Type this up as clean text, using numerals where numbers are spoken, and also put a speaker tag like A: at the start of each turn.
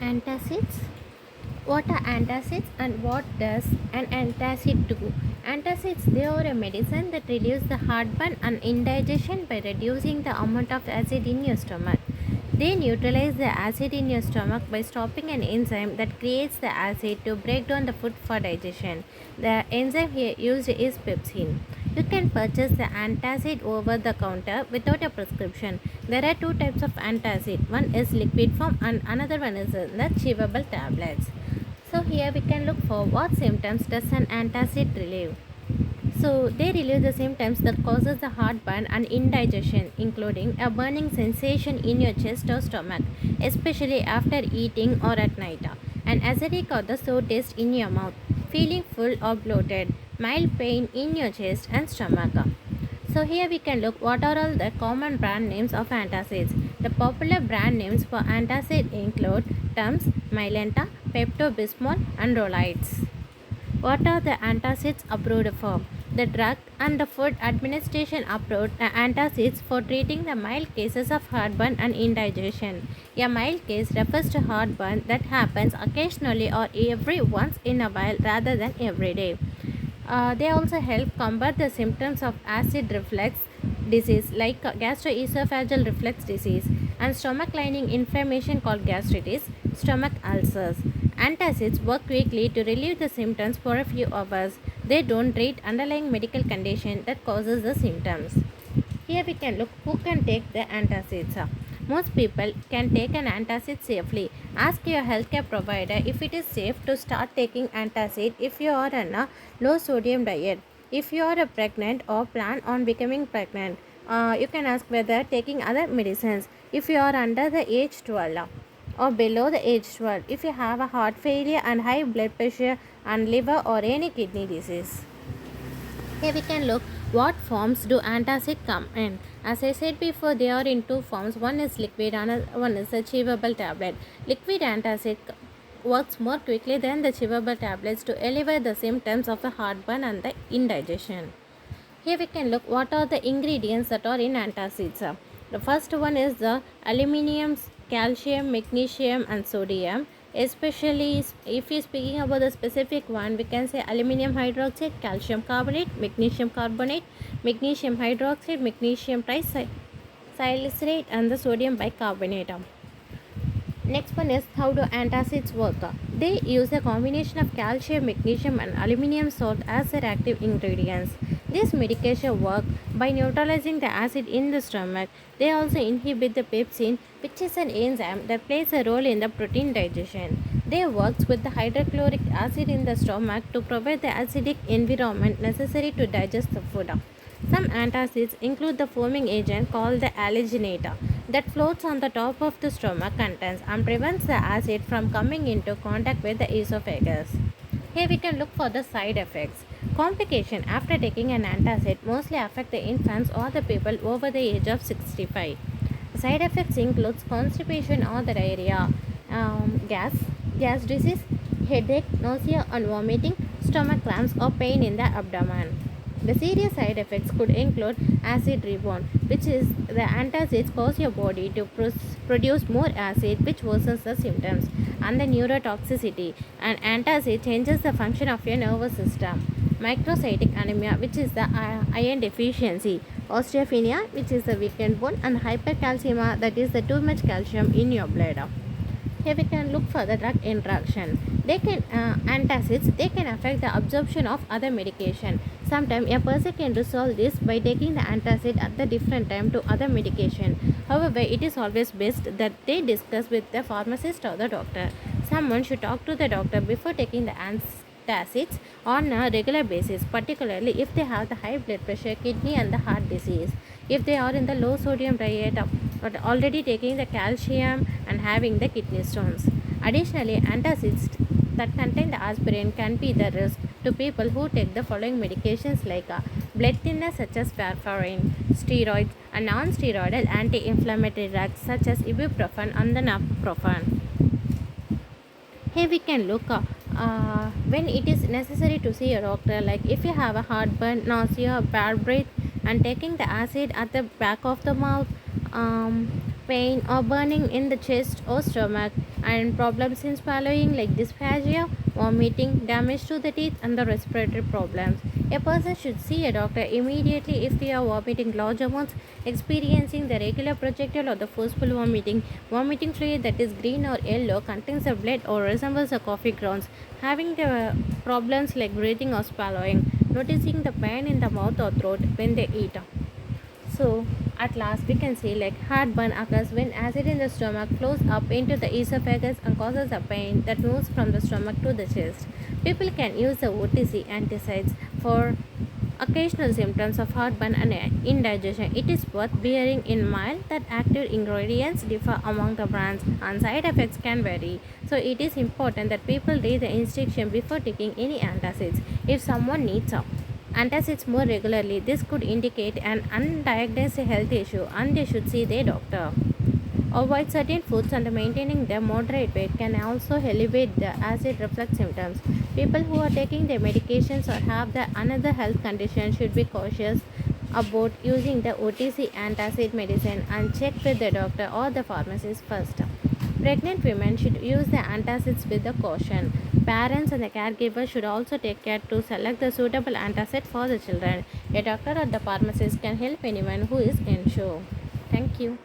A: Antacids. What are antacids and what does an antacid do? Antacids, they are a medicine that reduces the heartburn and indigestion by reducing the amount of acid in your stomach. They neutralize the acid in your stomach by stopping an enzyme that creates the acid to break down the food for digestion. The enzyme here used is pepsin. You can purchase the antacid over the counter without a prescription. There are two types of antacid. One is liquid form and another one is the chewable tablets. So here we can look for what symptoms does an antacid relieve. So they relieve the symptoms that causes the heartburn and indigestion, including a burning sensation in your chest or stomach, especially after eating or at night, an acidic or the sour taste in your mouth, feeling full or bloated, mild pain in your chest and stomach. So here we can look what are all the common brand names of antacids. The popular brand names for antacid include Tums, Mylanta, Pepto-Bismol and Rolaids. What are the antacids approved for? The Drug and the Food Administration approved the antacids for treating the mild cases of heartburn and indigestion. A mild case refers to heartburn that happens occasionally or every once in a while rather than every day. They also help combat the symptoms of acid reflux disease like gastroesophageal reflux disease and stomach lining inflammation called gastritis, stomach ulcers. Antacids work quickly to relieve the symptoms for a few hours. They don't treat underlying medical condition that causes the symptoms. Here we can look who can take the antacids. Most people can take an antacid safely. Ask your healthcare provider if it is safe to start taking antacid if you are on a low sodium diet. If you are pregnant or plan on becoming pregnant, you can ask whether taking other medicines if you are under the age 12 or below the age 12, if you have a heart failure and high blood pressure and liver or any kidney disease. Here we can look what forms do antacid come in. As I said before, they are in two forms. One is liquid and one is a chewable tablet. Liquid antacid works more quickly than the chewable tablets to alleviate the symptoms of the heartburn and the indigestion. Here we can look what are the ingredients that are in antacids. The first one is the aluminium, calcium, magnesium and sodium. Especially if we are speaking about the specific one, we can say aluminium hydroxide, calcium carbonate, magnesium hydroxide, magnesium trisalicylate and the sodium bicarbonate. Next one is how do antacids work. They use a combination of calcium, magnesium and aluminum salt as their active ingredients. This medication work by neutralizing the acid in the stomach. They also inhibit the pepsin, which is an enzyme that plays a role in the protein digestion. They works with the hydrochloric acid in the stomach to provide the acidic environment necessary to digest the food. Some antacids include the foaming agent called the alginate that floats on the top of the stomach contents and prevents the acid from coming into contact with the esophagus. Here we can look for the side effects. Complication after taking an antacid mostly affect the infants or the people over the age of 65. Side effects includes constipation or the diarrhea, gas disease, headache, nausea and vomiting, stomach cramps or pain in the abdomen. The serious side effects could include acid rebound, which is the antacids cause your body to produce more acid, which worsens the symptoms, and the neurotoxicity. An antacid changes the function of your nervous system. Microcytic anemia, which is the iron deficiency. Osteopenia, which is the weakened bone, and hypercalcemia, that is the too much calcium in your blood. Here we can look for the drug interaction. Antacids can affect the absorption of other medication. Sometimes a person can resolve this by taking the antacid at the different time to other medication. However, it is always best that they discuss with the pharmacist or the doctor. Someone should talk to the doctor before taking the antacids on a regular basis, particularly if they have the high blood pressure, kidney and the heart disease. If they are in the low sodium diet but already taking the calcium and having the kidney stones. Additionally, antacids that contain the aspirin can be the risk to people who take the following medications like blood thinners such as warfarin, steroids, and non-steroidal anti-inflammatory drugs such as ibuprofen and the naproxen. Here we can look when it is necessary to see a doctor, like if you have a heartburn, nausea, bad breath, and taking the acid at the back of the mouth, pain or burning in the chest or stomach, and problems in swallowing like dysphagia, vomiting, damage to the teeth, and the respiratory problems. A person should see a doctor immediately if they are vomiting large amounts, experiencing the regular projectile or the forceful vomiting, vomiting fluid that is green or yellow, contains the blood or resembles the coffee grounds, having the problems like breathing or swallowing, noticing the pain in the mouth or throat when they eat. So, at last, we can say like heartburn occurs when acid in the stomach flows up into the esophagus and causes a pain that moves from the stomach to the chest. People can use the OTC antacids for occasional symptoms of heartburn and indigestion. It is worth bearing in mind that active ingredients differ among the brands and side effects can vary. So, it is important that people read the instruction before taking any antacids. If someone needs antacids more regularly, this could indicate an undiagnosed health issue and they should see their doctor. Avoid certain foods and maintaining their moderate weight can also elevate the acid reflux symptoms. People who are taking their medications or have another health condition should be cautious about using the OTC antacid medicine and check with the doctor or the pharmacist first. Pregnant women should use the antacids with the caution. Parents and the caregivers should also take care to select the suitable antacid for the children. A doctor or the pharmacist can help anyone who is unsure. Thank you.